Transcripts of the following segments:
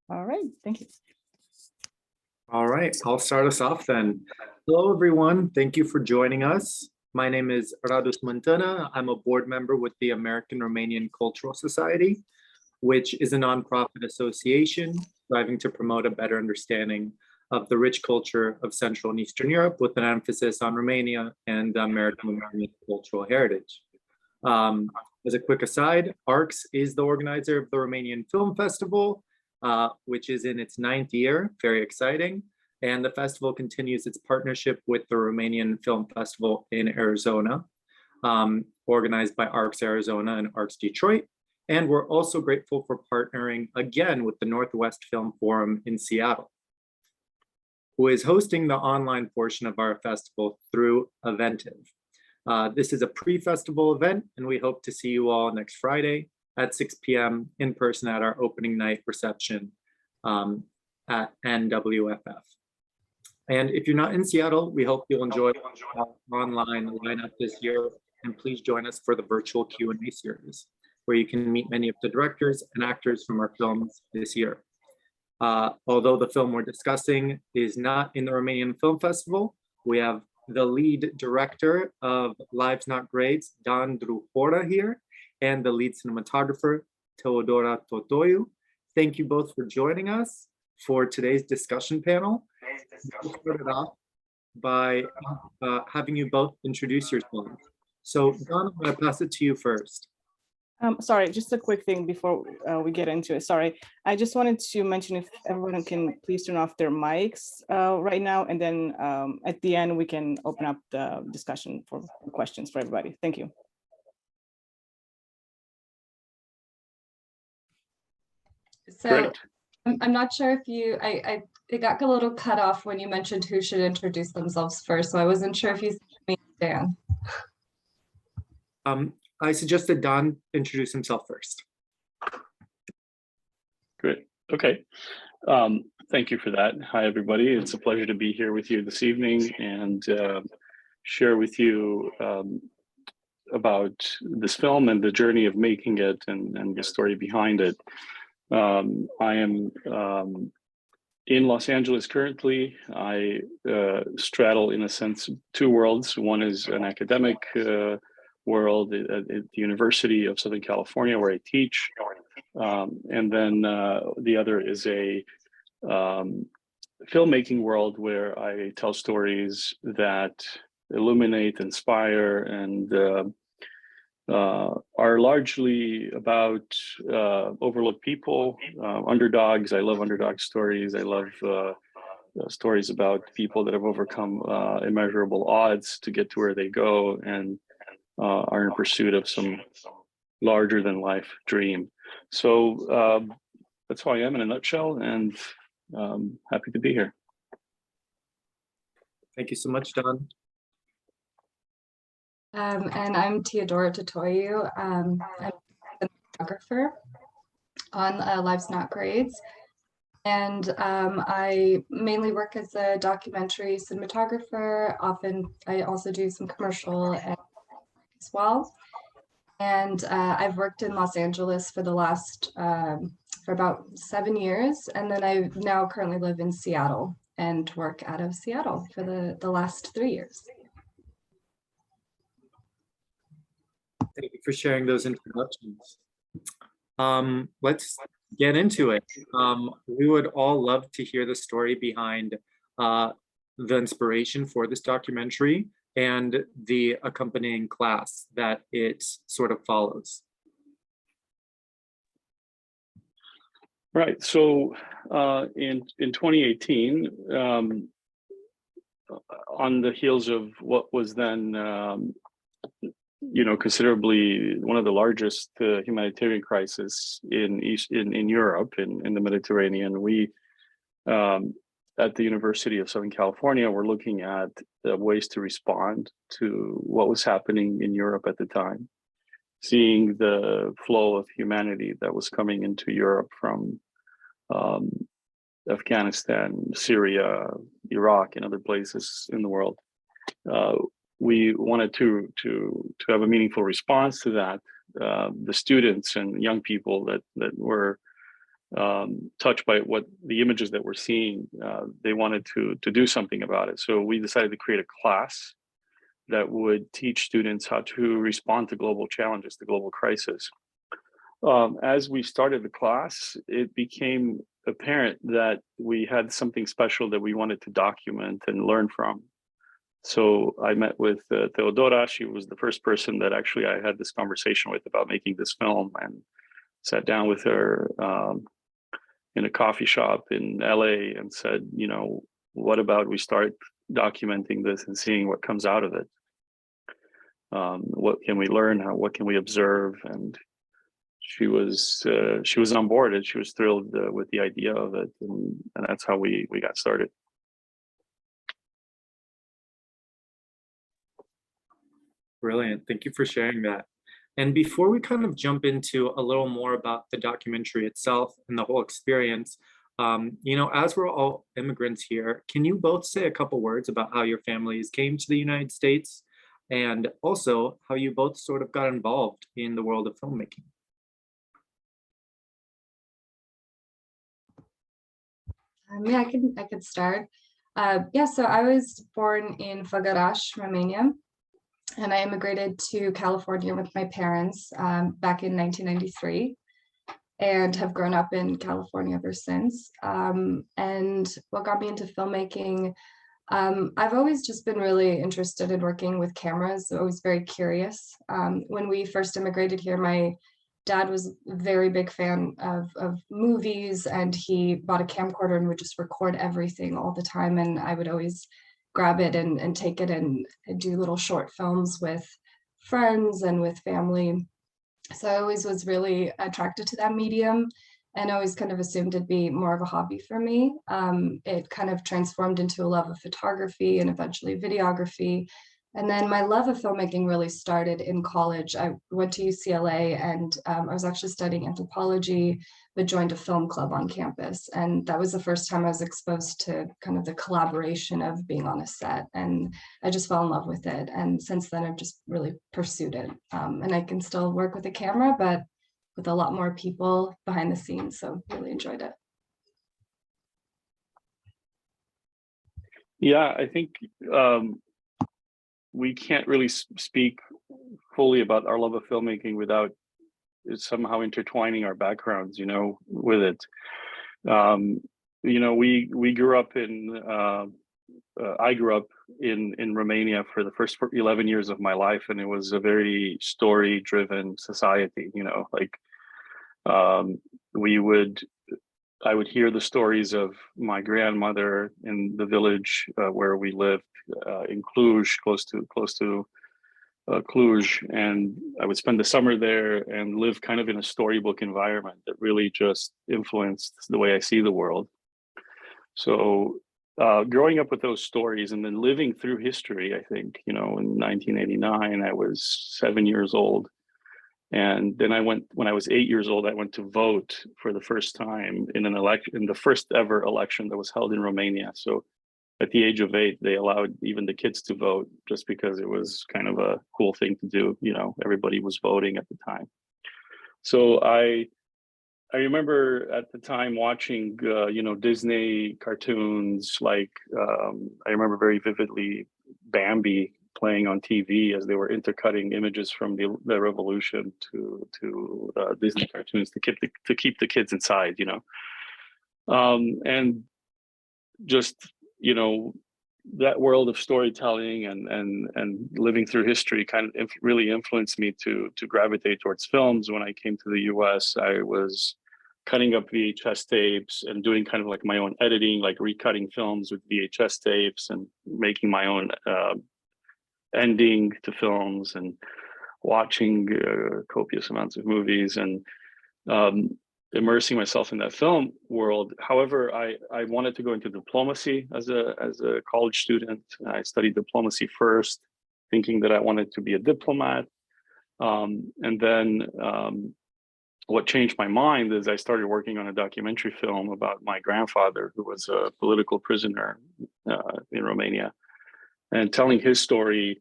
All right, thank you. All right, I'll start us off then. Hello, everyone. Thank you for joining us. My name is Radu Smîntînă. I'm a board member with the American Romanian Cultural Society, which is a nonprofit association striving to promote a better understanding of the rich culture of Central and Eastern Europe with an emphasis on Romania and the American Romanian cultural heritage. As a quick aside, ARCS is the organizer of the Romanian Film Festival, which is in its 9th year, very exciting. And the festival continues its partnership with the Romanian Film Festival in Arizona, organized by ARCS Arizona and ARCS Detroit. And we're also grateful for partnering again with the Northwest Film Forum in Seattle, who is hosting the online portion of our festival through Eventive. This is a pre-festival event, and we hope to see you all next Friday at 6 p.m. in person at our opening night reception at NWFF. And if you're not in Seattle, we hope you'll enjoy our online lineup this year, and please join us for the virtual Q&A series, where you can meet many of the directors and actors from our films this year. Although the film we're discussing is not in the Romanian Film Festival, we have the lead director of Lives Not Grades, Daniel Druhora here, and the lead cinematographer, Teodora Totoiu. Thank you both for joining us for today's discussion panel. We'll start it off by having you both introduce yourselves. So, Don, I'm going to pass it to you first. Sorry, just a quick thing before we get into it. Sorry, I just wanted to mention if everyone can please turn off their mics right now, and then at the end we can open up the discussion for questions for everybody. Thank you. So Great. I'm not sure if you, it got a little cut off when you mentioned who should introduce themselves first. So I wasn't sure if you said me, Dan. I suggested Don introduce himself first. Great. Okay. Thank you for that. Hi, everybody. It's a pleasure to be here with you this evening and share with you about this film and the journey of making it and the story behind it. I am in Los Angeles currently. I straddle, in a sense, two worlds. One is an academic world at the University of Southern California, where I teach. And then the other is a filmmaking world where I tell stories that illuminate, inspire, and are largely about overlooked people, underdogs. I love underdog stories. I love stories about people that have overcome immeasurable odds to get to where they go and are in pursuit of some larger than life dream. So that's who I am in a nutshell, and happy to be here. Thank you so much, Don. And I'm Teodora Totoiu. I'm a cinematographer on Lives Not Grades. And I mainly work as a documentary cinematographer. Often I also do some commercial as well. And I've worked in Los Angeles for the last, for about 7 years. And then I now currently live in Seattle and work out of Seattle for the last 3 years. Thank you for sharing those introductions. Let's get into it. We would all love to hear the story behind the inspiration for this documentary and the accompanying class that it sort of follows. Right. So in 2018, on the heels of what was then considerably one of the largest humanitarian crises in Europe, in the Mediterranean, we at the University of Southern California were looking at ways to respond to what was happening in Europe at the time, seeing the flow of humanity that was coming into Europe from Afghanistan, Syria, Iraq, and other places in the world. We wanted to have a meaningful response to that. The students and young people that were touched by what the images that we're seeing. They wanted to do something about it. So we decided to create a class that would teach students how to respond to global challenges, the global crisis. As we started the class, it became apparent that we had something special that we wanted to document and learn from. So I met with Teodora. She was the first person that actually I had this conversation with about making this film, and sat down with her in a coffee shop in LA and said, you know, what about we start documenting this and seeing what comes out of it? What can we learn? What can we observe? And she was on board, and she was thrilled with the idea of it, and that's how we got started. Brilliant. Thank you for sharing that. And before we kind of jump into a little more about the documentary itself and the whole experience, you know, as we're all immigrants here, can you both say a couple words about how your families came to the United States, and also how you both sort of got involved in the world of filmmaking? Yeah, I could start. Yeah, so I was born in Făgăraș, Romania, and I immigrated to California with my parents back in 1993, and have grown up in California ever since. And what got me into filmmaking, I've always just been really interested in working with cameras, always very curious. When we first immigrated here, my dad was a very big fan of movies, and he bought a camcorder and would just record everything all the time. And I would always grab it and take it and do little short films with friends and with family. So I always was really attracted to that medium, and always kind of assumed it'd be more of a hobby for me. It kind of transformed into a love of photography and eventually videography. And then my love of filmmaking really started in college. I went to UCLA, and I was actually studying anthropology, but joined a film club on campus. And that was the first time I was exposed to kind of the collaboration of being on a set. And I just fell in love with it. And since then, I've just really pursued it. And I can still work with a camera, but with a lot more people behind the scenes. So really enjoyed it. Yeah, I think we can't really speak fully about our love of filmmaking without somehow intertwining our backgrounds, you know, with it. You know, we grew up in, I grew up in Romania for the first 11 years of my life, and it was a very story-driven society, you know, like I would hear the stories of my grandmother in the village where we lived in Cluj, close to Cluj, and I would spend the summer there and live kind of in a storybook environment that really just influenced the way I see the world. So growing up with those stories and then living through history, I think, you know, in 1989, I was 7 years old. And then when I was 8 years old, I went to vote for the first time in an election, in the first ever election that was held in Romania. So at the age of 8, they allowed even the kids to vote, just because it was kind of a cool thing to do. You know, everybody was voting at the time. So I remember at the time watching, you know, Disney cartoons, like I remember very vividly Bambi playing on TV as they were intercutting images from the revolution to Disney cartoons to keep the kids inside, you know, and just, you know, that world of storytelling and living through history kind of really influenced me to gravitate towards films. When I came to the US, I was cutting up VHS tapes and doing kind of like my own editing, like recutting films with VHS tapes and making my own ending to films, and watching copious amounts of movies and immersing myself in that film world. However, I wanted to go into diplomacy as a college student. I studied diplomacy first, thinking that I wanted to be a diplomat. And then what changed my mind is I started working on a documentary film about my grandfather, who was a political prisoner in Romania, and telling his story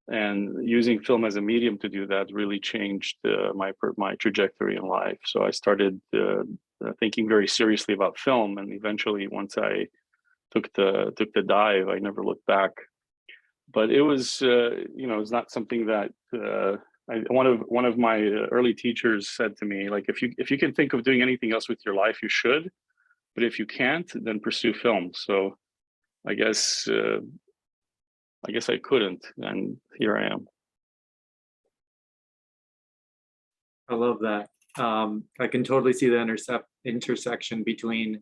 and using film as a medium to do that really changed my trajectory in life. So I started thinking very seriously about film, and eventually, once I took the dive, I never looked back. But it was, it's not something that one of my early teachers said to me, like, if you can think of doing anything else with your life, you should. But if you can't, then pursue film. So I guess I couldn't, and here I am. I love that. I can totally see the intersection between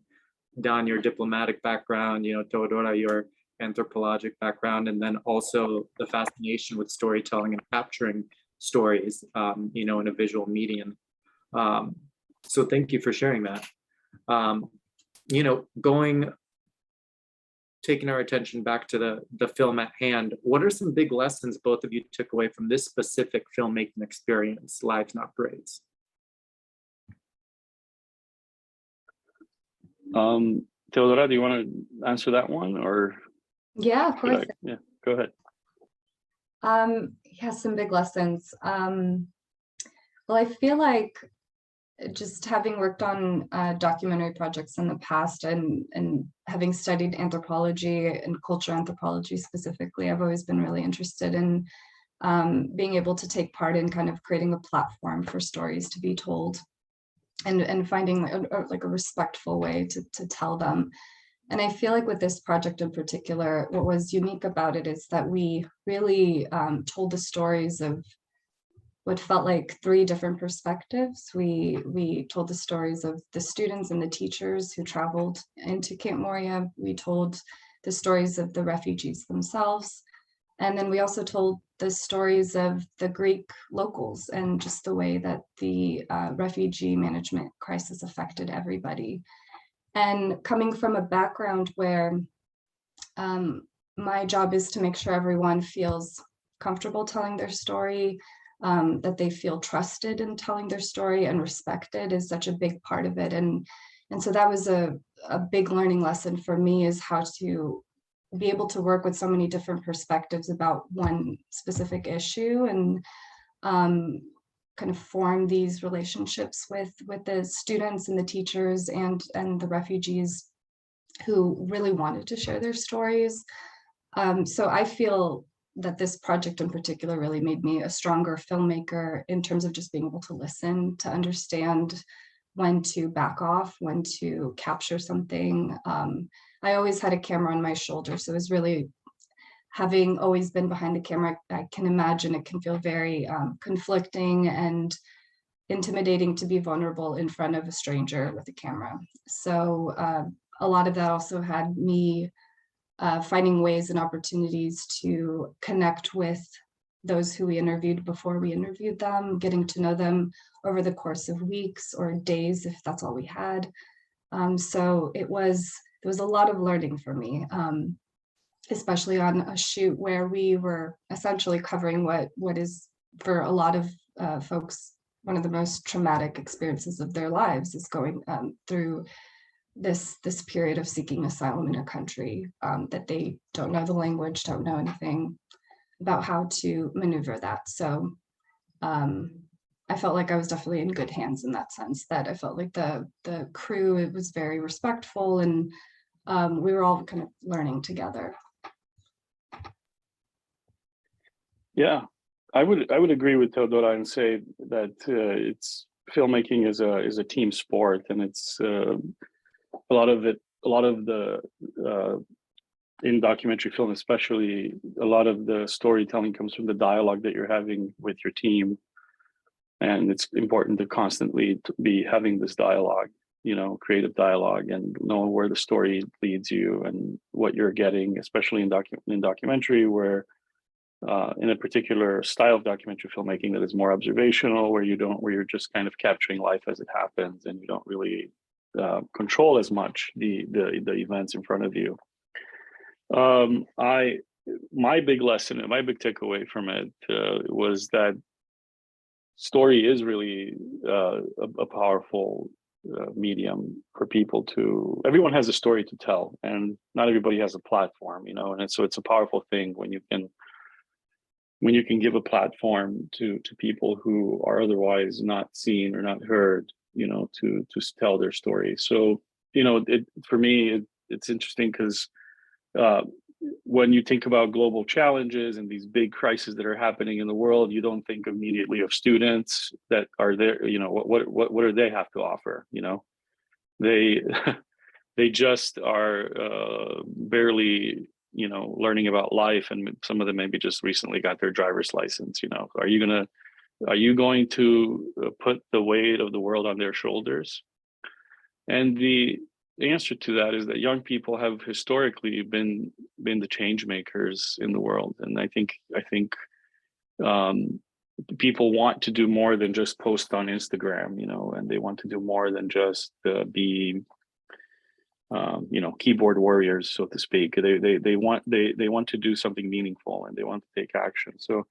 Dan, your diplomatic background, Teodora, your anthropologic background, and then also the fascination with storytelling and capturing stories, in a visual medium. So thank you for sharing that. Taking our attention back to the film at hand, what are some big lessons both of you took away from this specific filmmaking experience, Lives Not Grades? Teodora, do you want to answer that one, or? Yeah, of course. Yeah, go ahead. Yeah, some big lessons. Well, I feel like just having worked on documentary projects in the past and having studied anthropology and cultural anthropology specifically, I've always been really interested in being able to take part in kind of creating a platform for stories to be told and finding like a respectful way to tell them. And I feel like with this project in particular, what was unique about it is that we really told the stories of what felt like three different perspectives. We told the stories of the students and the teachers who traveled into Camp Moria. We told the stories of the refugees themselves. And then we also told the stories of the Greek locals and just the way that the refugee management crisis affected everybody. And coming from a background where my job is to make sure everyone feels comfortable telling their story, that they feel trusted in telling their story and respected is such a big part of it. And so that was a big learning lesson for me, is how to be able to work with so many different perspectives about one specific issue and kind of form these relationships with the students and the teachers and the refugees who really wanted to share their stories. So I feel that this project in particular really made me a stronger filmmaker in terms of just being able to listen, to understand when to back off, when to capture something. I always had a camera on my shoulder, so it was really, having always been behind the camera, I can imagine it can feel very conflicting and intimidating to be vulnerable in front of a stranger with a camera. So a lot of that also had me finding ways and opportunities to connect with those who we interviewed before we interviewed them, getting to know them over the course of weeks or days, if that's all we had. So there was a lot of learning for me, especially on a shoot where we were essentially covering what is, for a lot of folks, one of the most traumatic experiences of their lives, is going through this period of seeking asylum in a country that they don't know the language, don't know anything about how to maneuver that. So I felt like I was definitely in good hands in that sense, that I felt like the crew, it was very respectful, and we were all kind of learning together. Yeah, I would agree with Teodora and say that it's filmmaking is a team sport, and it's a lot of the in documentary film, especially, a lot of the storytelling comes from the dialogue that you're having with your team, and it's important to constantly be having this dialogue, creative dialogue, and know where the story leads you and what you're getting, especially in documentary, where in a particular style of documentary filmmaking that is more observational, where you're just kind of capturing life as it happens, and you don't really control as much the events in front of you. My big lesson and my big takeaway from it was that story is really a powerful medium for people to. Everyone has a story to tell, and not everybody has a platform, and so it's a powerful thing when you can give a platform to people who are otherwise not seen or not heard, to tell their story. So, for me, it's interesting because when you think about global challenges and these big crises that are happening in the world, you don't think immediately of students that are there. What do they have to offer? They they just are barely learning about life, and some of them maybe just recently got their driver's license. Are you going to put the weight of the world on their shoulders? And the answer to that is that young people have historically been the change makers in the world. And I think people want to do more than just post on Instagram, and they want to do more than just be keyboard warriors, so to speak. They want to do something meaningful, and they want to take action. So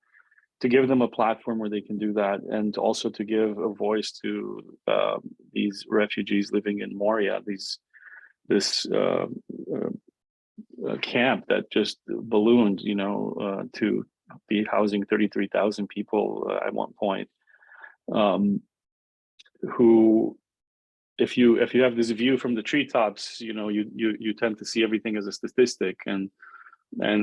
to give them a platform where they can do that, and also to give a voice to these refugees living in Moria, this camp that just ballooned, to be housing 33,000 people at one point, who, if you have this view from the treetops, you tend to see everything as a statistic, and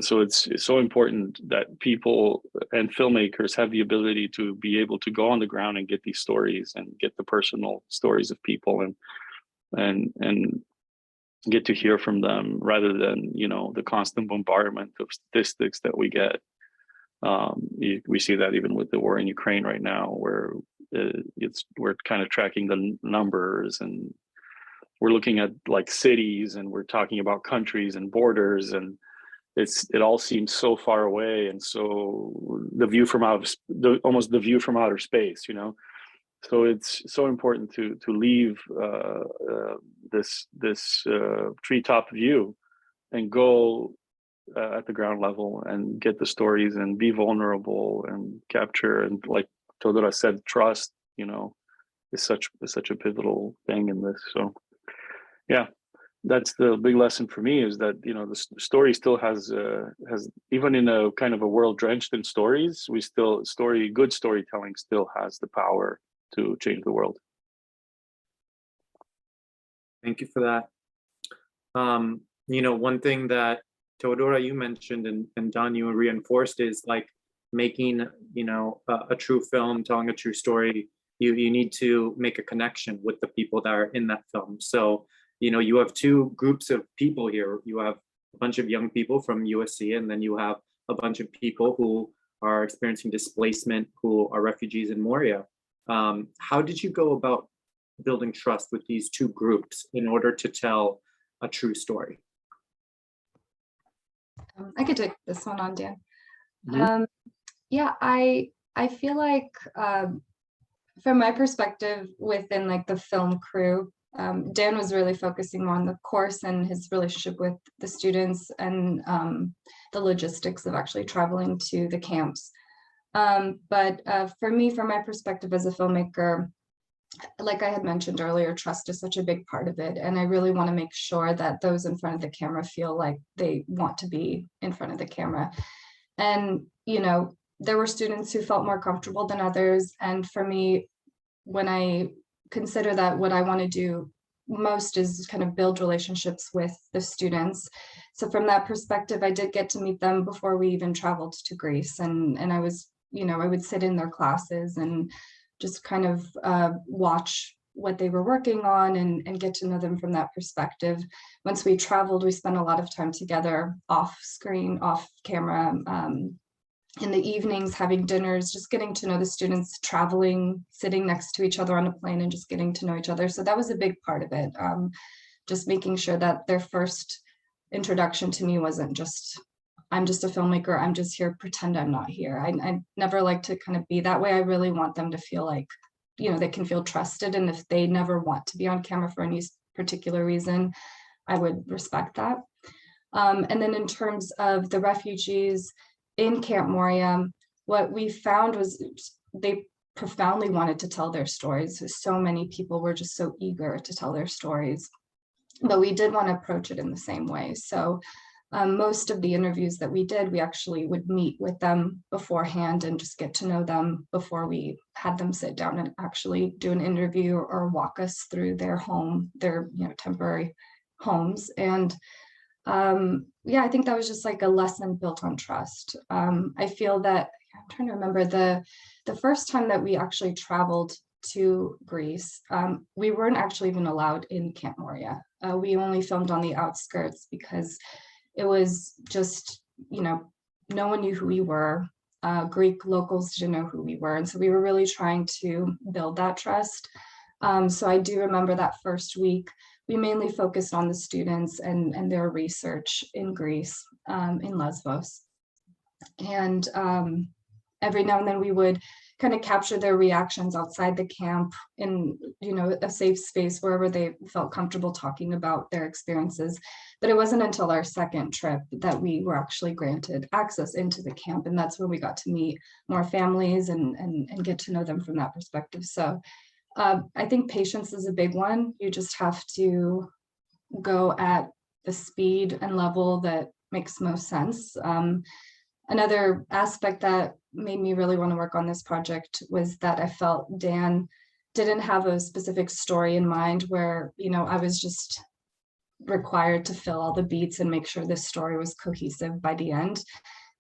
so it's so important that people and filmmakers have the ability to be able to go on the ground and get these stories and get the personal stories of people and get to hear from them, rather than the constant bombardment of statistics that we get. We see that even with the war in Ukraine right now, where we're kind of tracking the numbers, and we're looking at like cities, and we're talking about countries and borders, and it all seems so far away, and so almost the view from outer space. So it's so important to leave this treetop view and go at the ground level and get the stories and be vulnerable and capture, and like Teodora said, trust, is such a pivotal thing in this. So yeah, that's the big lesson for me, is that the story still has even in a kind of a world drenched in stories, good storytelling still has the power to change the world. Thank you for that. One thing that Teodora, you mentioned, and Daniel reinforced, is like making a true film, telling a true story. You need to make a connection with the people that are in that film. So you have two groups of people here. You have a bunch of young people from USC, and then you have a bunch of people who are experiencing displacement, who are refugees in Moria. How did you go about building trust with these two groups in order to tell a true story? I could take this one on, Dan. Mhm. Yeah, I feel like from my perspective within like the film crew, Dan was really focusing on the course and his relationship with the students, and the logistics of actually traveling to the camps. But for me, from my perspective as a filmmaker, like I had mentioned earlier, trust is such a big part of it. And I really want to make sure that those in front of the camera feel like they want to be in front of the camera. And, there were students who felt more comfortable than others. And for me, when I consider that, what I want to do most is kind of build relationships with the students. So from that perspective, I did get to meet them before we even traveled to Greece. And I was, I would sit in their classes and just kind of watch what they were working on and get to know them from that perspective. Once we traveled, we spent a lot of time together off screen, off camera, in the evenings, having dinners, just getting to know the students, traveling, sitting next to each other on a plane and just getting to know each other. So that was a big part of it. Just making sure that their first introduction to me wasn't just, I'm just a filmmaker, I'm just here, pretend I'm not here. I never like to kind of be that way. I really want them to feel like, they can feel trusted. And if they never want to be on camera for any particular reason, I would respect that. And then in terms of the refugees in Camp Moria, what we found was they profoundly wanted to tell their stories. So many people were just so eager to tell their stories, but we did want to approach it in the same way. So Most of the interviews that we did, we actually would meet with them beforehand and just get to know them before we had them sit down and actually do an interview or walk us through their home, their temporary homes. And yeah, I think that was just like a lesson built on trust. I feel that, I'm trying to remember the first time that we actually traveled to Greece, we weren't actually even allowed in Camp Moria. We only filmed on the outskirts because it was just, no one knew who we were. Greek locals didn't know who we were. And so we were really trying to build that trust. So I do remember that first week, we mainly focused on the students and their research in Greece, in Lesbos. And every now and then we would kind of capture their reactions outside the camp in, a safe space wherever they felt comfortable talking about their experiences. But it wasn't until our second trip that we were actually granted access into the camp. And that's when we got to meet more families and get to know them from that perspective. So I think patience is a big one. You just have to go at the speed and level that makes most sense. Another aspect that made me really want to work on this project was that I felt Dan didn't have a specific story in mind where, I was just required to fill all the beats and make sure this story was cohesive by the end.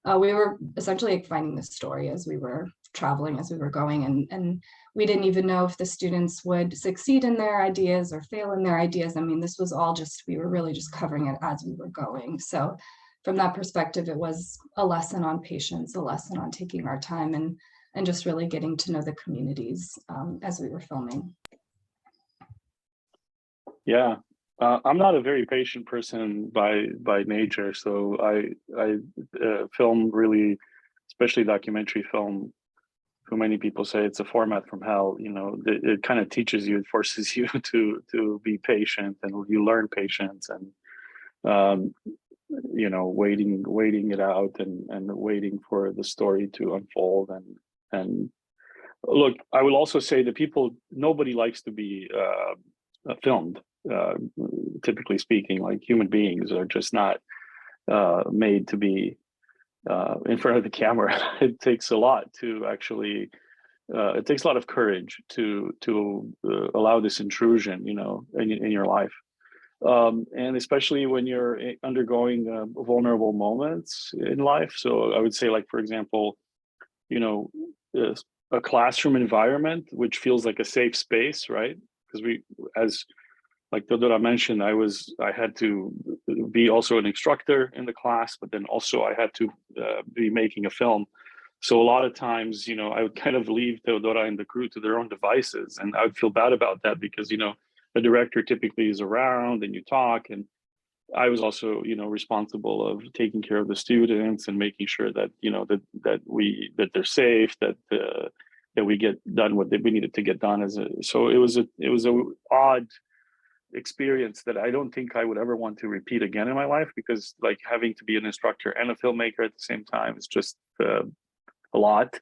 We were essentially like finding the story as we were traveling, as we were going, and we didn't even know if the students would succeed in their ideas or fail in their ideas. I mean, this was all just, we were really just covering it as we were going. So from that perspective, it was a lesson on patience, a lesson on taking our time and just really getting to know the communities as we were filming. Yeah, I'm not a very patient person by nature, so I film really, especially documentary film. Who many people say it's a format from hell. It kind of teaches you, it forces you to be patient, and you learn patience and waiting it out and waiting for the story to unfold. And look, I will also say that nobody likes to be filmed. Typically speaking, like human beings are just not made to be in front of the camera. It takes a lot to actually. It takes a lot of courage to allow this intrusion, in your life. And especially when you're undergoing vulnerable moments in life. So I would say, like, for example, a classroom environment, which feels like a safe space, right? Because as like Teodora mentioned, I had to be also an instructor in the class, but then also I had to be making a film. So a lot of times, I would kind of leave Teodora and the crew to their own devices, and I would feel bad about that because, the director typically is around and you talk, and I was also, responsible of taking care of the students and making sure that, that they're safe, that we get done what we needed to get done so it was a odd experience that I don't think I would ever want to repeat again in my life, because like having to be an instructor and a filmmaker at the same time is just a lot.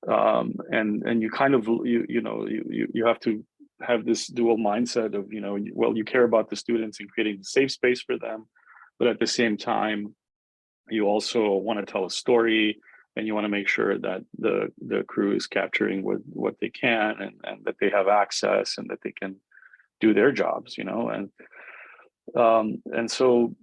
And you kind of, you have to have this dual mindset of, you care about the students and creating a safe space for them, but at the same time, you also want to tell a story, and you want to make sure that the crew is capturing what they can, and that they have access, and that they can do their jobs, and so,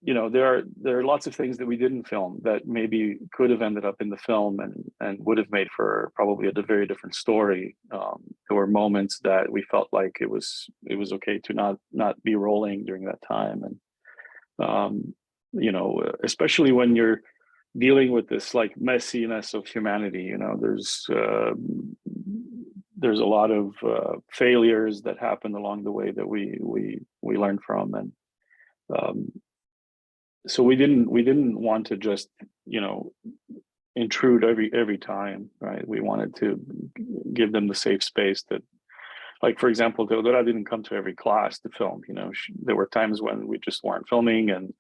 there are lots of things that we didn't film that maybe could have ended up in the film and would have made for probably a very different story. There were moments that we felt like it was okay to not be rolling during that time, and especially when you're dealing with this like messiness of humanity. There's a lot of failures that happened along the way that we learned from, and so we didn't want to just intrude every time, right? We wanted to give them the safe space that, like, for example, Teodora didn't come to every class to film. There were times when we just weren't filming, and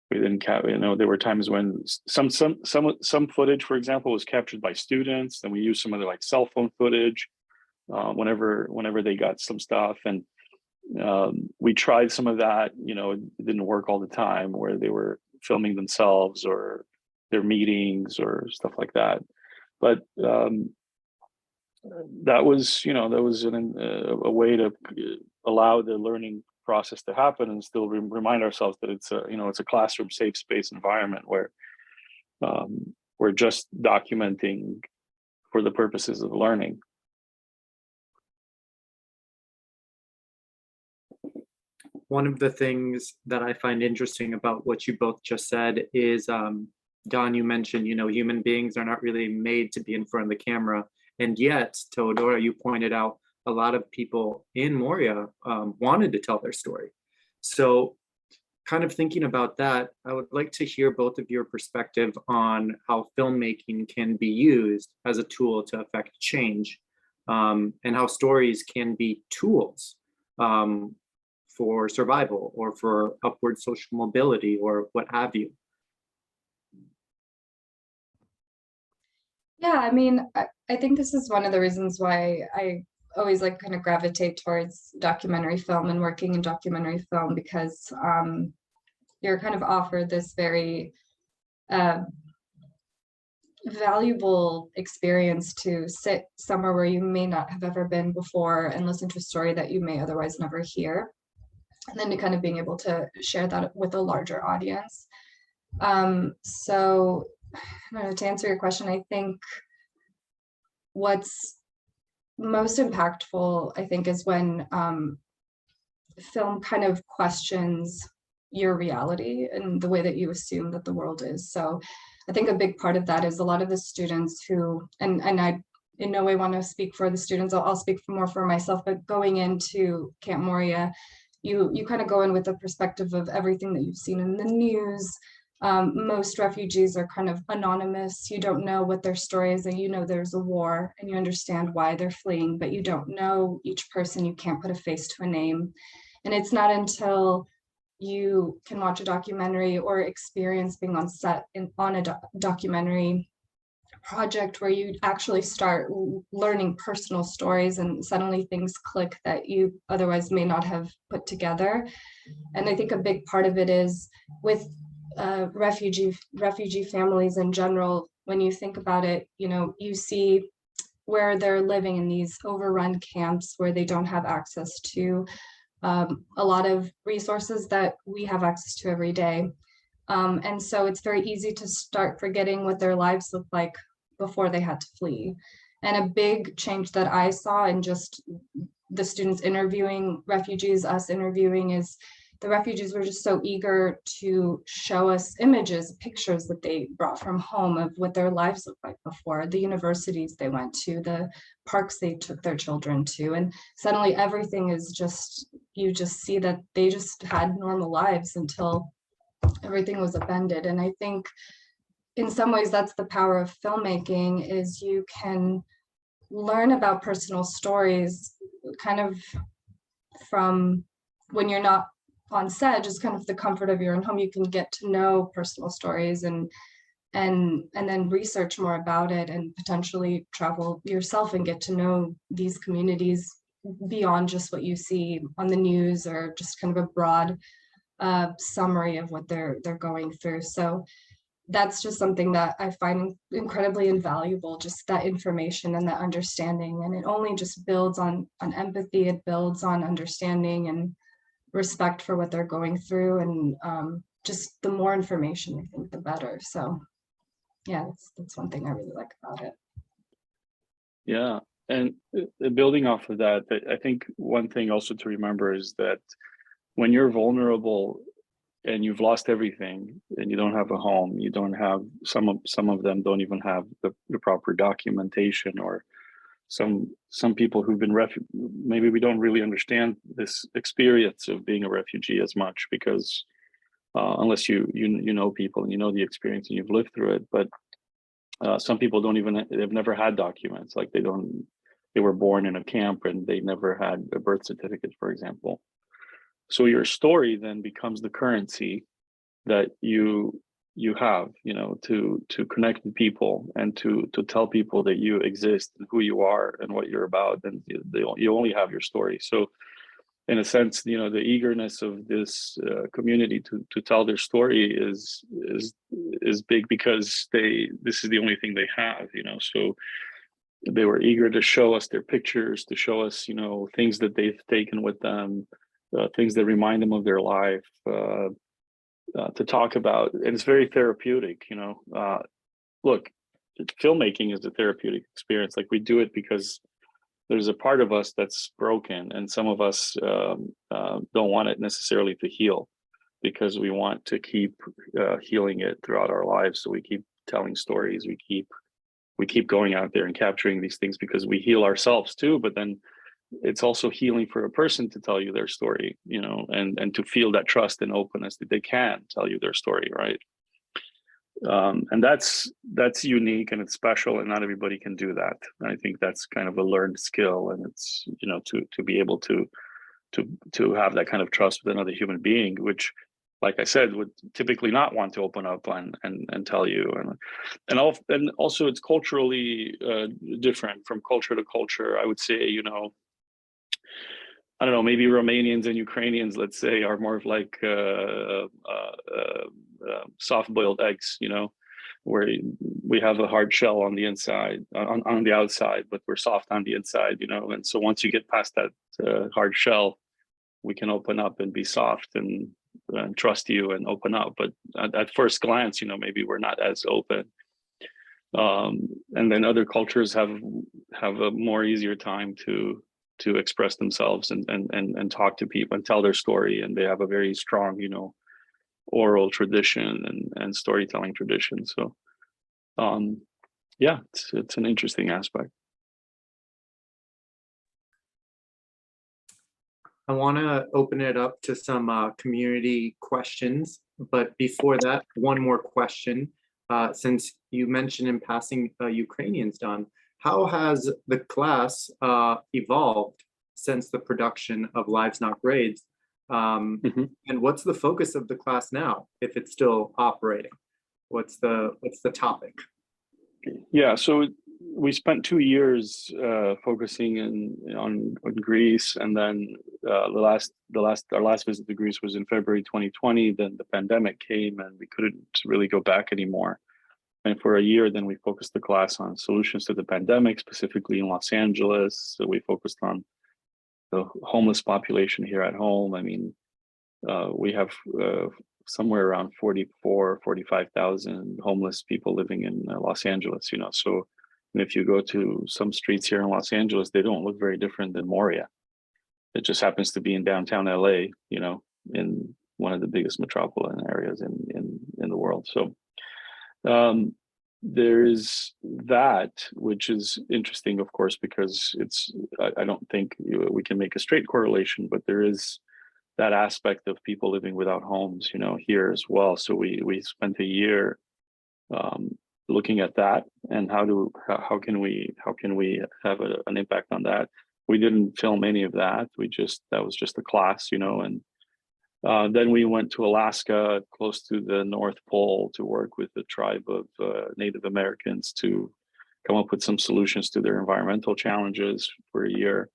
we didn't there were times when some footage, for example, was captured by students, and we used some of their like cell phone footage whenever they got some stuff, and we tried some of that. It didn't work all the time, where they were filming themselves or their meetings or stuff like that. But that was, a way to allow the learning process to happen and still remind ourselves that it's a classroom safe space environment where we're just documenting for the purposes of learning. One of the things that I find interesting about what you both just said is, Don, you mentioned, human beings are not really made to be in front of the camera. And yet, Teodora, you pointed out a lot of people in Moria wanted to tell their story. So kind of thinking about that, I would like to hear both of your perspective on how filmmaking can be used as a tool to affect change, and how stories can be tools for survival or for upward social mobility or what have you. Yeah, I mean, I think this is one of the reasons why I always kind of gravitate towards documentary film and working in documentary film, because you're kind of offered this very valuable experience to sit somewhere where you may not have ever been before and listen to a story that you may otherwise never hear. And then to kind of being able to share that with a larger audience. So to answer your question, I think what's most impactful, I think, is when film kind of questions your reality and the way that you assume that the world is. So I think a big part of that is a lot of the students who, and I in no way want to speak for the students, I'll speak more for myself, but going into Camp Moria, you kind of go in with the perspective of everything that you've seen in the news. Most refugees are kind of anonymous. You don't know what their story is, and there's a war and you understand why they're fleeing, but you don't know each person. You can't put a face to a name. And it's not until you can watch a documentary or experience being on set on a documentary project where you actually start learning personal stories and suddenly things click that you otherwise may not have put together. And I think a big part of it is with refugee families in general. When you think about it, you see where they're living in these overrun camps where they don't have access to a lot of resources that we have access to every day. And so it's very easy to start forgetting what their lives look like before they had to flee. And a big change that I saw in just the students interviewing refugees, us interviewing, is the refugees were just so eager to show us images, pictures that they brought from home of what their lives looked like before, the universities they went to, the parks they took their children to. And suddenly everything is you just see that they just had normal lives until everything was upended. And I think in some ways that's the power of filmmaking, is you can learn about personal stories kind of from when you're not on set, just kind of the comfort of your own home. You can get to know personal stories and then research more about it and potentially travel yourself and get to know these communities beyond just what you see on the news or just kind of a broad summary of what they're going through. So that's just something that I find incredibly invaluable, just that information and that understanding. And it only just builds on empathy. It builds on understanding and respect for what they're going through. And just the more information, I think, the better. So yeah, that's one thing I really like about it. Yeah. And building off of that, I think one thing also to remember is that when you're vulnerable and you've lost everything and you don't have a home, you don't have, some of them don't even have the proper documentation, or some people who've been maybe we don't really understand this experience of being a refugee as much, because unless you know people and you know the experience and you've lived through it. But some people they've never had documents, like they were born in a camp and they never had a birth certificate, for example. So your story then becomes the currency that you have, to connect with people and to tell people that you exist and who you are and what you're about, and you only have your story. So in a sense, the eagerness of this community to tell their story is big, because this is the only thing they have, so they were eager to show us their pictures, to show us, things that they've taken with them, things that remind them of their life, to talk about. And it's very therapeutic, look, filmmaking is a therapeutic experience. Like, we do it because there's a part of us that's broken, and some of us don't want it necessarily to heal, because we want to keep healing it throughout our lives. So we keep telling stories, we keep going out there and capturing these things, because we heal ourselves too, but then it's also healing for a person to tell you their story, and to feel that trust and openness that they can tell you their story, right? And that's unique, and it's special, and not everybody can do that. And I think that's kind of a learned skill, and it's, to be able to have that kind of trust with another human being, which, like I said, would typically not want to open up and tell you. And also it's culturally different from culture to culture. I would say, I don't know, maybe Romanians and Ukrainians, let's say, are more of like soft-boiled eggs, where we have a hard shell on the inside, on the outside, but we're soft on the inside, And so once you get past that hard shell, we can open up and be soft and trust you and open up. But at first glance, maybe we're not as open. And then other cultures have a more easier time to express themselves and talk to people and tell their story, and they have a very strong, oral tradition and storytelling tradition. So, yeah, it's an interesting aspect. I want to open it up to some community questions, but before that, one more question. Since you mentioned in passing Ukrainians, Don, how has the class evolved since the production of Lives Not Grades? And what's the focus of the class now, if it's still operating? What's the topic? Yeah, so we spent 2 years focusing on Greece, and then our last visit to Greece was in February 2020. Then the pandemic came, and we couldn't really go back anymore. And for a year, then we focused the class on solutions to the pandemic, specifically in Los Angeles. So we focused on the homeless population here at home. I mean, we have somewhere around 45,000 homeless people living in Los Angeles, So if you go to some streets here in Los Angeles, they don't look very different than Moria. It just happens to be in downtown LA, in one of the biggest metropolitan areas in the world. So there's that, which is interesting, of course, because I don't think we can make a straight correlation, but there is that aspect of people living without homes, here as well. So we spent a year looking at that, and how can we have an impact on that. We didn't film any of that. That was just a class, and then we went to Alaska, close to the North Pole, to work with a tribe of Native Americans to come up with some solutions to their environmental challenges for a year.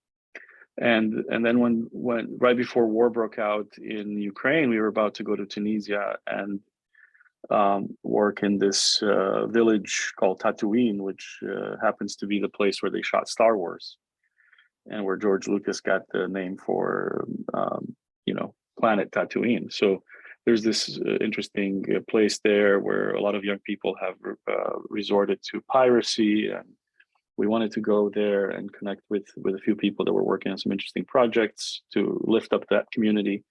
And then when right before war broke out in Ukraine, we were about to go to Tunisia and work in this village called Tatooine, which happens to be the place where they shot Star Wars, and where George Lucas got the name for planet Tatooine. So there's this interesting place there where a lot of young people have resorted to piracy, and we wanted to go there and connect with a few people that were working on some interesting projects to lift up that community.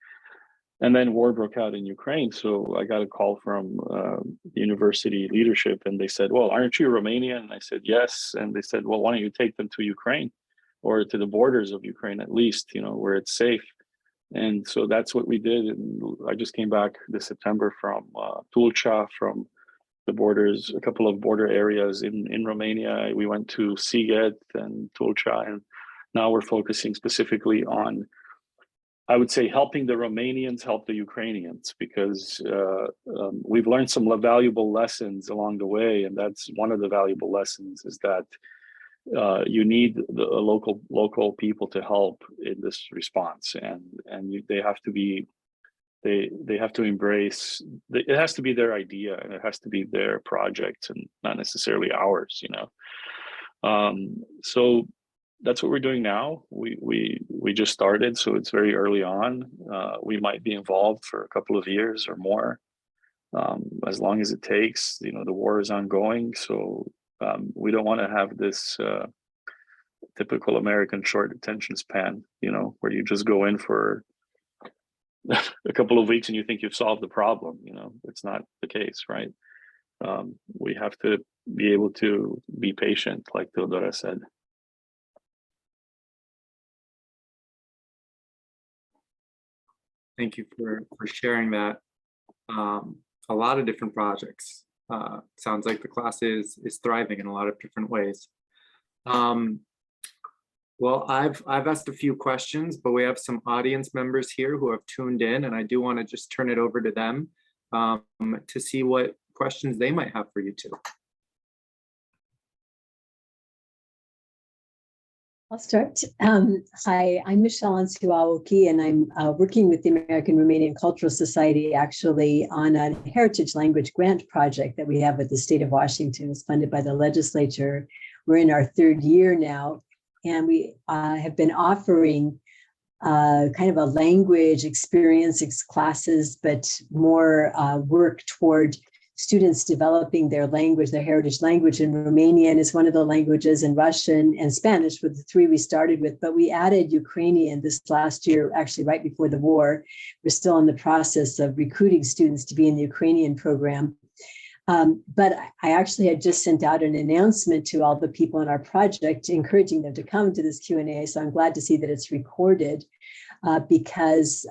And then war broke out in Ukraine. So I got a call from the university leadership, and they said, well, aren't you Romanian? And I said, yes. And they said, well, why don't you take them to Ukraine, or to the borders of Ukraine, at least, where it's safe. And so that's what we did. And I just came back this September from Tulcea, from the borders, a couple of border areas in Romania. We went to Sighet and Tulcea, and now we're focusing specifically on, I would say, helping the Romanians help the Ukrainians, because we've learned some valuable lessons along the way. And that's one of the valuable lessons, is that you need the local people to help in this response, and they have to be they have to embrace it has to be their idea, and it has to be their project and not necessarily ours, so that's what we're doing now. We just started, so it's very early on. We might be involved for a couple of years or more, as long as it takes. The war is ongoing, so we don't want to have this typical American short attention span, where you just go in for a couple of weeks and you think you've solved the problem. It's not the case, right? We have to be able to be patient, like Teodora said. Thank you for sharing that. A lot of different projects. Sounds like the class is thriving in a lot of different ways. Well, I've asked a few questions, but we have some audience members here who have tuned in, and I do want to just turn it over to them to see what questions they might have for you too. I'll start. Hi, I'm Michelle Ansuawoki, and I'm working with the American Romanian Cultural Society actually on a heritage language grant project that we have at the state of Washington. It's funded by the legislature. We're in our third year now, and we have been offering kind of a language experience classes, but more work toward students developing their language, their heritage language. And Romanian is one of the languages, and Russian and Spanish were the three we started with, but we added Ukrainian this last year, actually right before the war. We're still in the process of recruiting students to be in the Ukrainian program. But I actually had just sent out an announcement to all the people in our project, encouraging them to come to this Q&A. So I'm glad to see that it's recorded because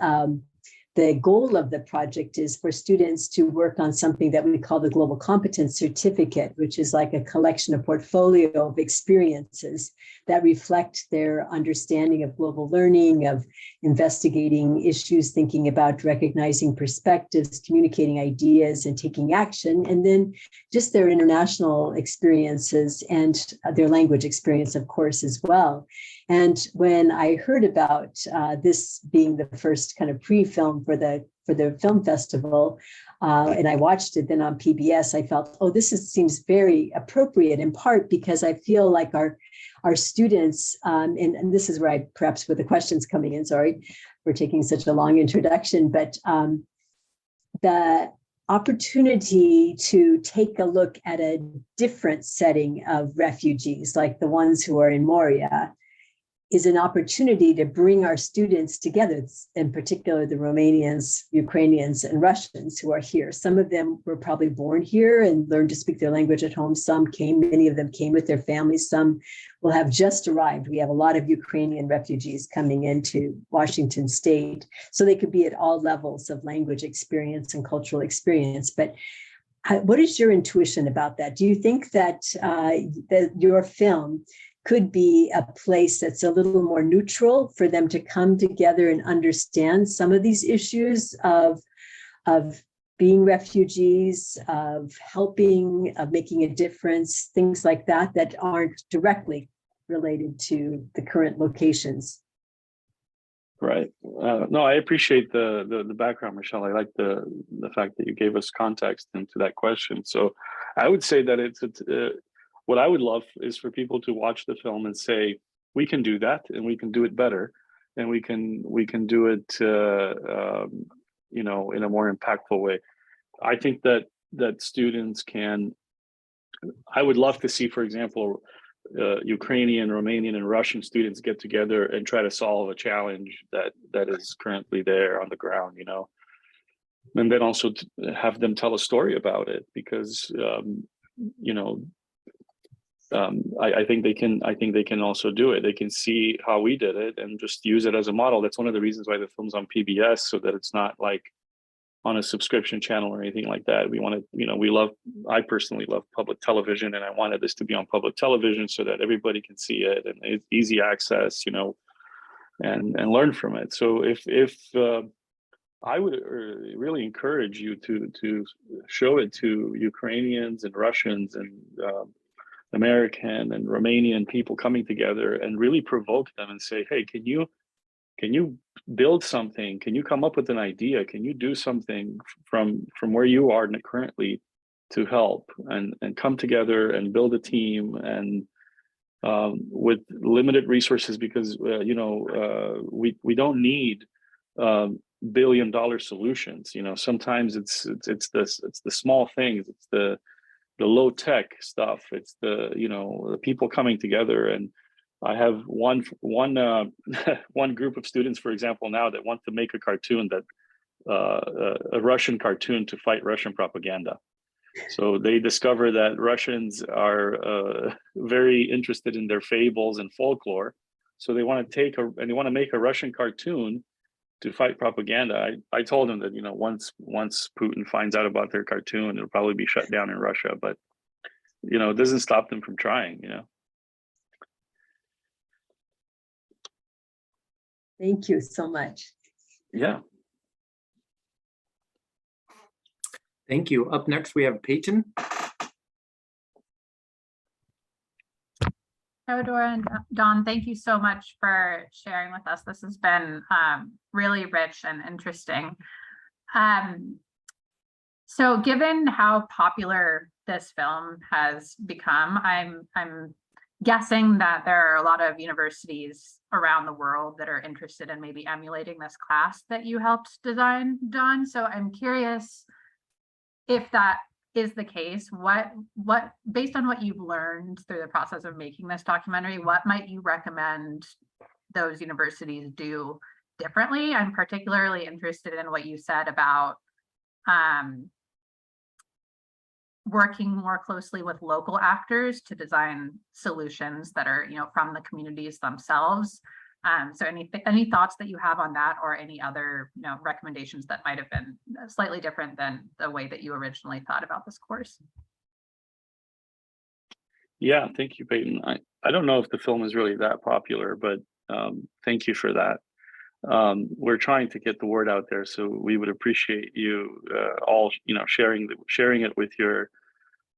the goal of the project is for students to work on something that we call the Global Competence Certificate, which is like a collection, a portfolio of experiences that reflect their understanding of global learning, of investigating issues, thinking about recognizing perspectives, communicating ideas, and taking action, and then just their international experiences and their language experience, of course, as well. And when I heard about this being the first kind of pre-film for the film festival, and I watched it then on PBS, I felt, oh, seems very appropriate, in part because I feel like our students, and this is where perhaps with the questions coming in, sorry for taking such a long introduction, but the opportunity to take a look at a different setting of refugees, like the ones who are in Moria, is an opportunity to bring our students together, in particular the Romanians, Ukrainians, and Russians who are here. Some of them were probably born here and learned to speak their language at home. Many of them came with their families. Some will have just arrived. We have a lot of Ukrainian refugees coming into Washington State. So they could be at all levels of language experience and cultural experience. But what is your intuition about that? Do you think that your film could be a place that's a little more neutral for them to come together and understand some of these issues of being refugees, of helping, of making a difference, things like that, that aren't directly related to the current locations? Right. No, I appreciate the background, Michelle. I like the fact that you gave us context into that question. So I would say that it's what I would love is for people to watch the film and say, we can do that, and we can do it better, and we can do it, in a more impactful way. I think that students can. I would love to see, for example, Ukrainian, Romanian, and Russian students get together and try to solve a challenge that is currently there on the ground, and then also to have them tell a story about it, because I think they can also do it. They can see how we did it and just use it as a model. That's one of the reasons why the film's on PBS, so that it's not like on a subscription channel or anything like that. We want to, I personally love public television, and I wanted this to be on public television so that everybody can see it and it's easy access, and learn from it. So if I would really encourage you to show it to Ukrainians and Russians and American and Romanian people coming together and really provoke them and say, hey, can you build something? Can you come up with an idea? Can you do something from where you are currently to help and come together and build a team and with limited resources, because we don't need billion-dollar solutions. Sometimes it's the small things, it's the low tech stuff, it's the people coming together. And I have one group of students, for example, now that want to make a cartoon that a Russian cartoon to fight Russian propaganda. So they discover that Russians are very interested in their fables and folklore. So they want to make a Russian cartoon to fight propaganda. I told them that once Putin finds out about their cartoon, it'll probably be shut down in Russia. But it doesn't stop them from trying. Thank you so much. Yeah. Thank you. Up next, we have Peyton. Teodora and Don, thank you so much for sharing with us. This has been really rich and interesting. So given how popular this film has become, I'm guessing that there are a lot of universities around the world that are interested in maybe emulating this class that you helped design, Don. So I'm curious, if that is the case, what based on what you've learned through the process of making this documentary, what might you recommend those universities do differently? I'm particularly interested in what you said about working more closely with local actors to design solutions that are, from the communities themselves. So any thoughts that you have on that, or any other recommendations that might have been slightly different than the way that you originally thought about this course? Yeah, thank you, Peyton. I don't know if the film is really that popular, but thank you for that. We're trying to get the word out there, so we would appreciate you all, sharing it with your.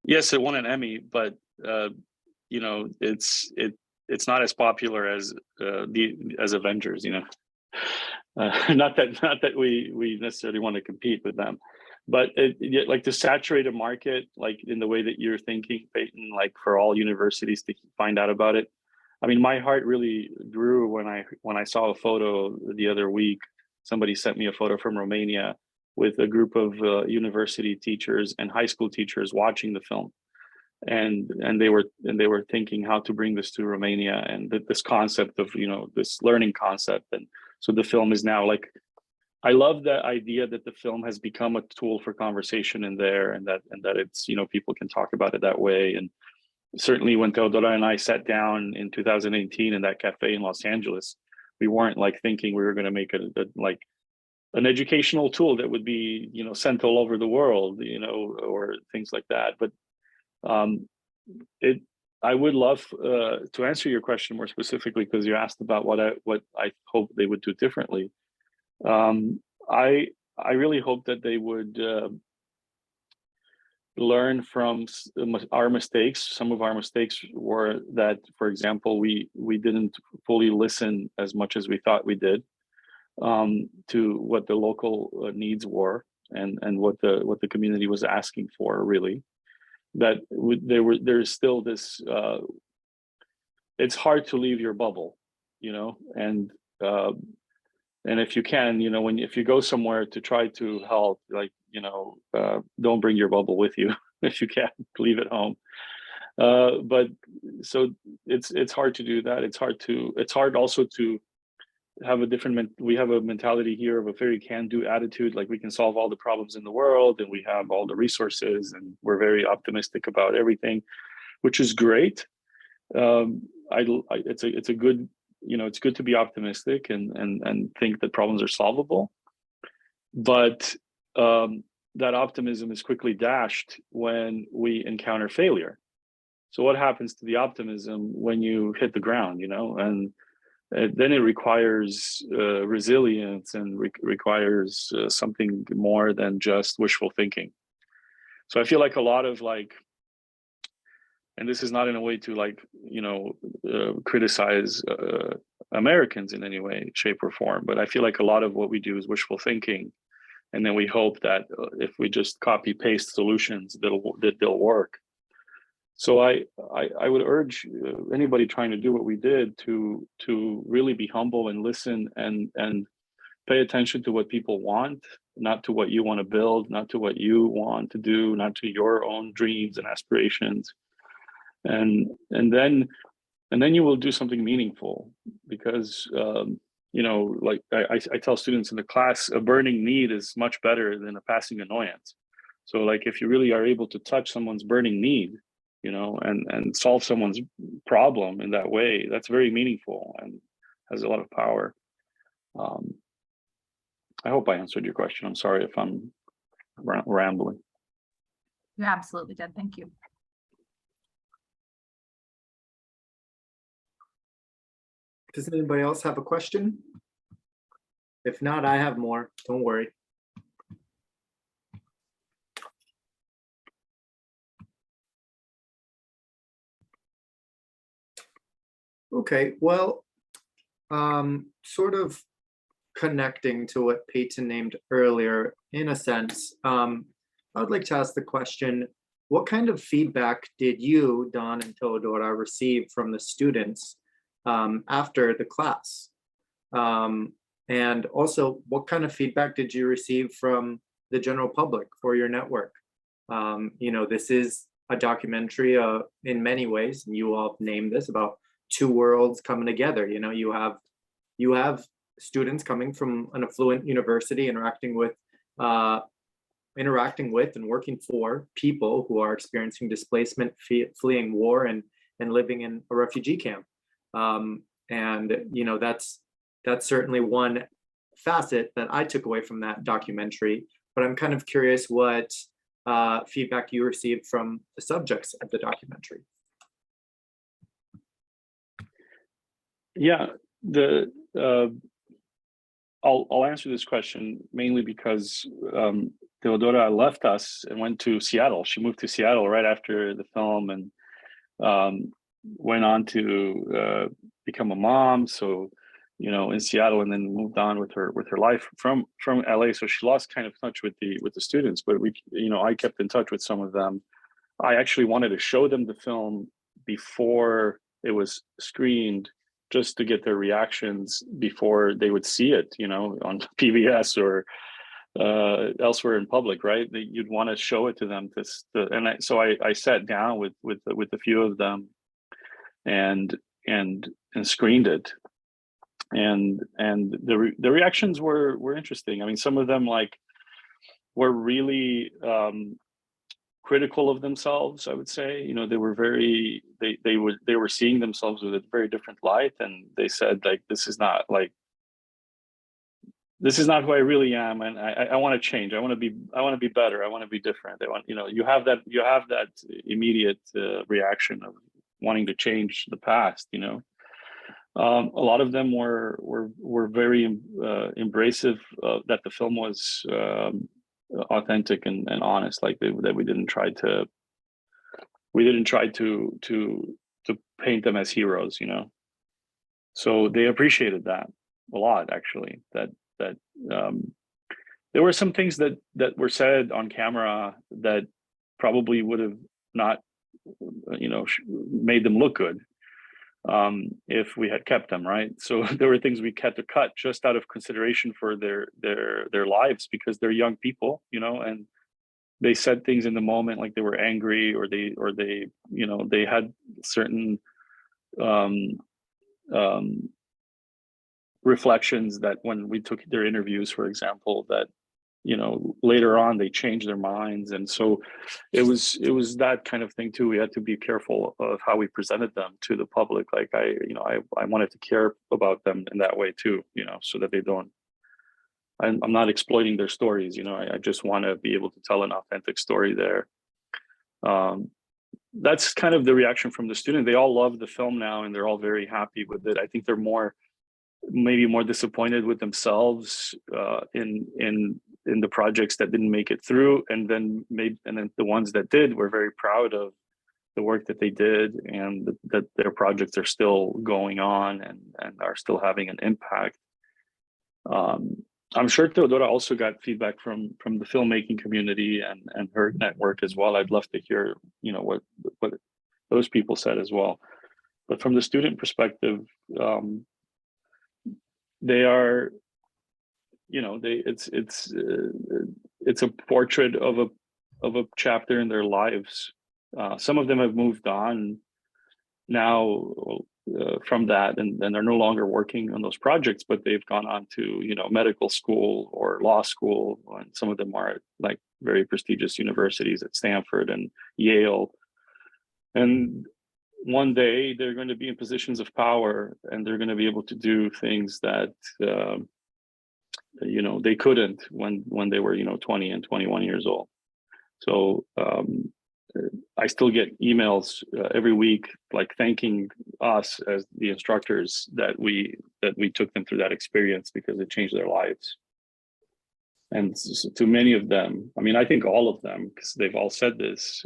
Yes, it won an Emmy, but it's not as popular as Avengers. Not that we necessarily want to compete with them, but like to saturate a market, like in the way that you're thinking, Peyton, like for all universities to find out about it. I mean, my heart really grew when I saw a photo the other week. Somebody sent me a photo from Romania with a group of university teachers and high school teachers watching the film, and they were thinking how to bring this to Romania, and this concept of this learning concept. And so the film is now like, I love the idea that the film has become a tool for conversation in there, and that it's people can talk about it that way. And certainly when Teodora and I sat down in 2018 in that cafe in Los Angeles, we weren't like thinking we were going to make like an educational tool that would be sent all over the world, or things like that. But I would love to answer your question more specifically, because you asked about what I hope they would do differently. I really hope that they would learn from our mistakes. Some of our mistakes were that, for example, we didn't fully listen as much as we thought we did to what the local needs were and what the community was asking for, really. That there's still this, it's hard to leave your bubble, and if you can, if you go somewhere to try to help, like, don't bring your bubble with you. If you can, leave it home. But so it's hard to do that. It's hard also to have we have a mentality here of a very can-do attitude, like we can solve all the problems in the world and we have all the resources and we're very optimistic about everything, which is great. It's a good, it's good to be optimistic and think that problems are solvable, but that optimism is quickly dashed when we encounter failure. So what happens to the optimism when you hit the ground, and then it requires resilience and requires something more than just wishful thinking. So I feel like a lot of And this is not in a way to like, criticize Americans in any way, shape or form, but I feel like a lot of what we do is wishful thinking. And then we hope that if we just copy paste solutions, they'll work. So I would urge anybody trying to do what we did to really be humble and listen and pay attention to what people want, not to what you want to build, not to what you want to do, not to your own dreams and aspirations. And then you will do something meaningful, because like I tell students in the class, a burning need is much better than a passing annoyance. So like if you really are able to touch someone's burning need, and solve someone's problem in that way, that's very meaningful and has a lot of power. I hope I answered your question. I'm sorry if I'm rambling. You absolutely did. Thank you. Does anybody else have a question? If not, I have more. Don't worry. Okay, well, sort of connecting to what Peyton named earlier, in a sense, I would like to ask the question, what kind of feedback did you, Don and Teodora, receive from the students after the class? And also, what kind of feedback did you receive from the general public for your network? This is a documentary in many ways, and you all named this, about two worlds coming together. You have students coming from an affluent university interacting with and working for people who are experiencing displacement, fleeing war, and living in a refugee camp. That's certainly one facet that I took away from that documentary. But I'm kind of curious what feedback you received from the subjects of the documentary. Yeah, I'll answer this question mainly because Teodora left us and went to Seattle. She moved to Seattle right after the film and went on to become a mom. So, in Seattle, and then moved on with her life from LA. So she lost kind of touch with the students, but I kept in touch with some of them. I actually wanted to show them the film before it was screened, just to get their reactions before they would see it, on PBS or elsewhere in public, right? You'd want to show it to them. So I sat down with a few of them and screened it, and the reactions were interesting. I mean, some of them were really critical of themselves, I would say. They were they were seeing themselves with a very different light, and they said this is not who I really am, and I want to change. I want to be better. I want to be different. You have that immediate reaction of wanting to change the past. A lot of them were very embracive that the film was authentic and honest, that we didn't try to paint them as heroes, so they appreciated that a lot, actually. That there were some things that were said on camera that probably would have not made them look good if we had kept them, right? So there were things we had to cut just out of consideration for their lives, because they're young people, and they said things in the moment, like they were angry, or they had certain reflections that when we took their interviews, for example, that later on they changed their minds. And so it was that kind of thing too. We had to be careful of how we presented them to the public. Like I wanted to care about them in that way too, so that they don't, I'm not exploiting their stories. I just want to be able to tell an authentic story there. That's kind of the reaction from the student. They all love the film now, and they're all very happy with it. I think they're maybe more disappointed with themselves in the projects that didn't make it through, and then the ones that did were very proud of the work that they did, and that their projects are still going on and are still having an impact. I'm sure Teodora also got feedback from the filmmaking community and her network as well. I'd love to hear, you know, what those people said as well. But from the student perspective, they are, you know, it's a portrait of a chapter in their lives. Some of them have moved on now from that, and they're no longer working on those projects, but they've gone on to, you know, medical school or law school, and some of them are at like very prestigious universities at Stanford and Yale. And one day they're going to be in positions of power, and they're going to be able to do things that you know, they couldn't when they were, you know, 20 and 21 years old. So I still get emails every week, like thanking us as the instructors that we took them through that experience, because it changed their lives. And to many of them, I mean, I think all of them, because they've all said this,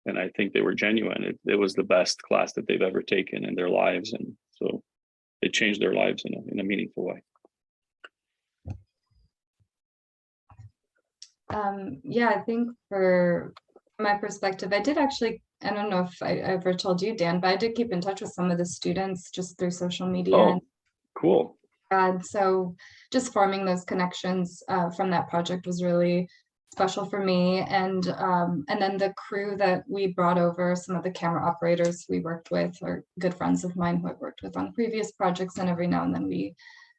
and I think they were genuine. It was the best class that they've ever taken in their lives, and so it changed their lives in a meaningful way. Yeah, I think for my perspective, I did actually, I don't know if I ever told you, Dan, but I did keep in touch with some of the students just through social media. Oh, cool. And so just forming those connections from that project was really special for me. And then the crew that we brought over, some of the camera operators we worked with are good friends of mine who I've worked with on previous projects, and every now and then we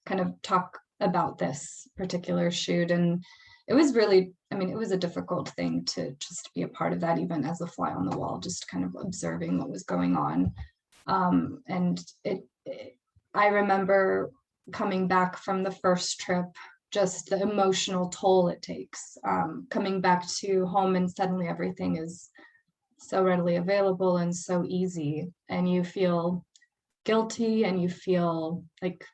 kind of talk about this particular shoot. And it was really, I mean, it was a difficult thing to just be a part of that, even as a fly on the wall, just kind of observing what was going on. And I remember coming back from the first trip, just the emotional toll it takes, coming back to home, and suddenly everything is so readily available and so easy, and you feel guilty and you feel like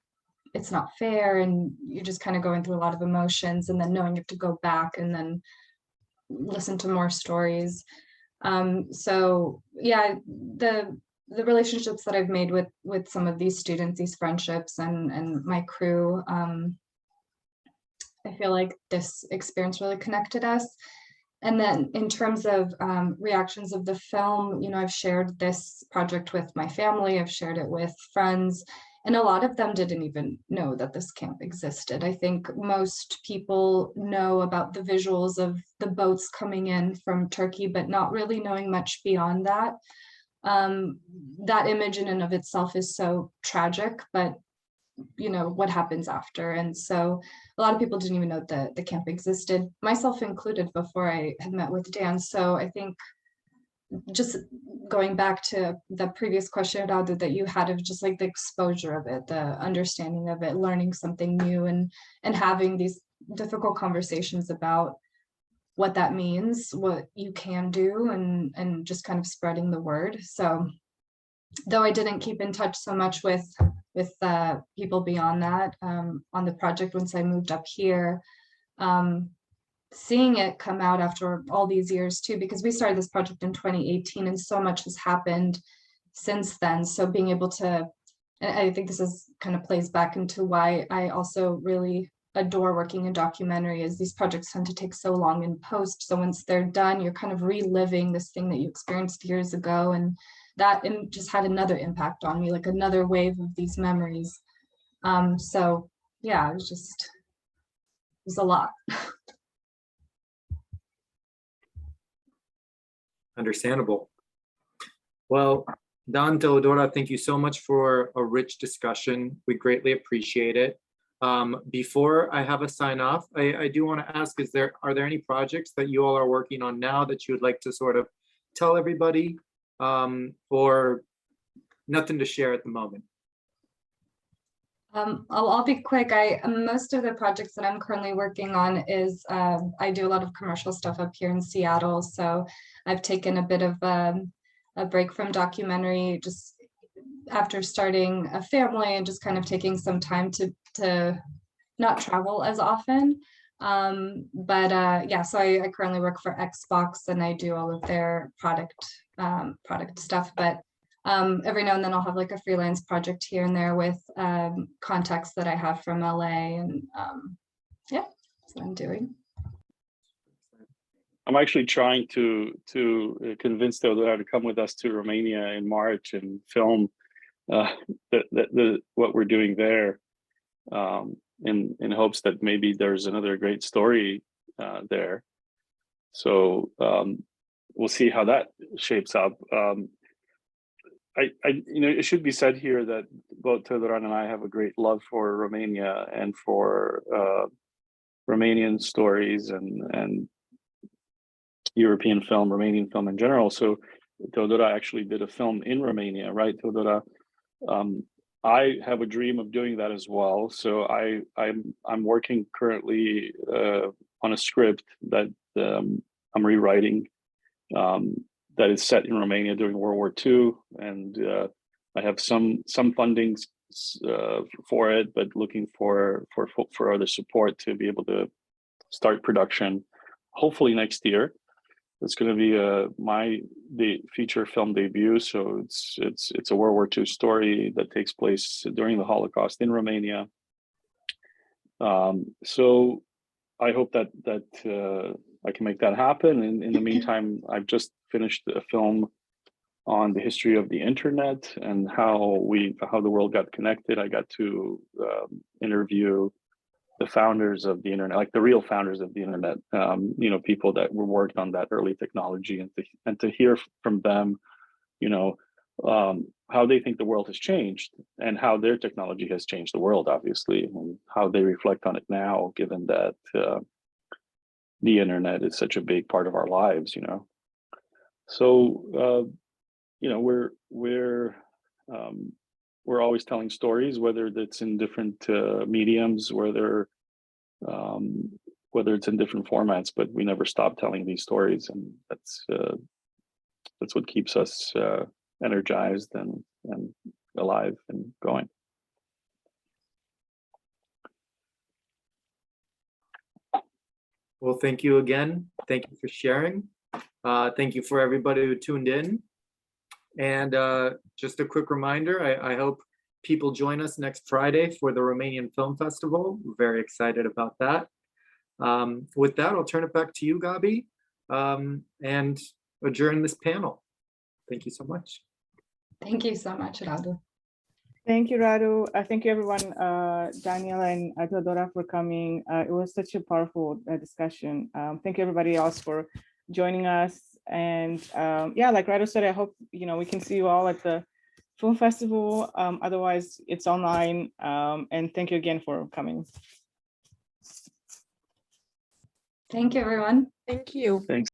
it's not fair, and you're just kind of going through a lot of emotions, and then knowing you have to go back and then listen to more stories. So yeah, the relationships that I've made with some of these students, these friendships and my crew, I feel like this experience really connected us. And then in terms of reactions of the film, you know, I've shared this project with my family, I've shared it with friends, and a lot of them didn't even know that this camp existed. I think most people know about the visuals of the boats coming in from Turkey, but not really knowing much beyond that. That image in and of itself is so tragic, but you know, what happens after. And so a lot of people didn't even know that the camp existed, myself included, before I had met with Dan. So I think just going back to the previous question, Radu, that you had, of just like the exposure of it, the understanding of it, learning something new, and having these difficult conversations about what that means, what you can do, and just kind of spreading the word. So though I didn't keep in touch so much with people beyond that on the project once I moved up here, seeing it come out after all these years too, because we started this project in 2018 and so much has happened since then. So being able to, and I think this is kind of plays back into why I also really adore working in documentary, is these projects tend to take so long in post. So once they're done, you're kind of reliving this thing that you experienced years ago, and that just had another impact on me, like another wave of these memories. So yeah, it was a lot. Understandable. Well, Dan, Teodora, thank you so much for a rich discussion. We greatly appreciate it. Before I have a sign off, I do want to ask, are there any projects that you all are working on now that you would like to sort of tell everybody, or nothing to share at the moment? I'll be quick. Most of the projects that I'm currently working on is I do a lot of commercial stuff up here in Seattle. So I've taken a bit of a break from documentary just after starting a family, and just kind of taking some time to not travel as often. Yeah, so I currently work for Xbox, and I do all of their product product stuff, but every now and then I'll have like a freelance project here and there with contacts that I have from LA, and yeah, that's what I'm doing. I'm actually trying to convince Teodora to come with us to Romania in March and film what we're doing there, in hopes that maybe there's another great story there. So we'll see how that shapes up. It should be said here that both Teodora and I have a great love for Romania and for Romanian stories and European film, Romanian film in general. So Teodora actually did a film in Romania, right, Teodora? I have a dream of doing that as well. So I'm working currently on a script that I'm rewriting that is set in Romania during World War II, and I have some funding for it, but looking for other support to be able to start production, hopefully next year. It's going to be the feature film debut. So it's a World War II story that takes place during the Holocaust in Romania. So I hope that I can make that happen. And in the meantime, I've just finished a film on the history of the internet and how the world got connected. I got to interview the founders of the internet, like the real founders of the internet, people that were worked on that early technology, and to hear from them, how they think the world has changed and how their technology has changed the world, obviously, and how they reflect on it now, given that the internet is such a big part of our lives, So, we're always telling stories, whether it's in different mediums, whether it's in different formats, but we never stop telling these stories, and that's what keeps us energized and alive and going. Well, thank you again. Thank you for sharing. Thank you for everybody who tuned in. And just a quick reminder, I hope people join us next Friday for the Romanian Film Festival. We're very excited about that. With that, I'll turn it back to you, Gabi, and adjourn this panel. Thank you so much. Thank you so much, Radu. Thank you, Radu. Thank you, everyone, Daniel and Teodora, for coming. It was such a powerful discussion. Thank you, everybody else, for joining us. And yeah, like Radu said, I hope we can see you all at the film festival. Otherwise, it's online. And thank you again for coming. Thank you, everyone. Thank you. Thanks.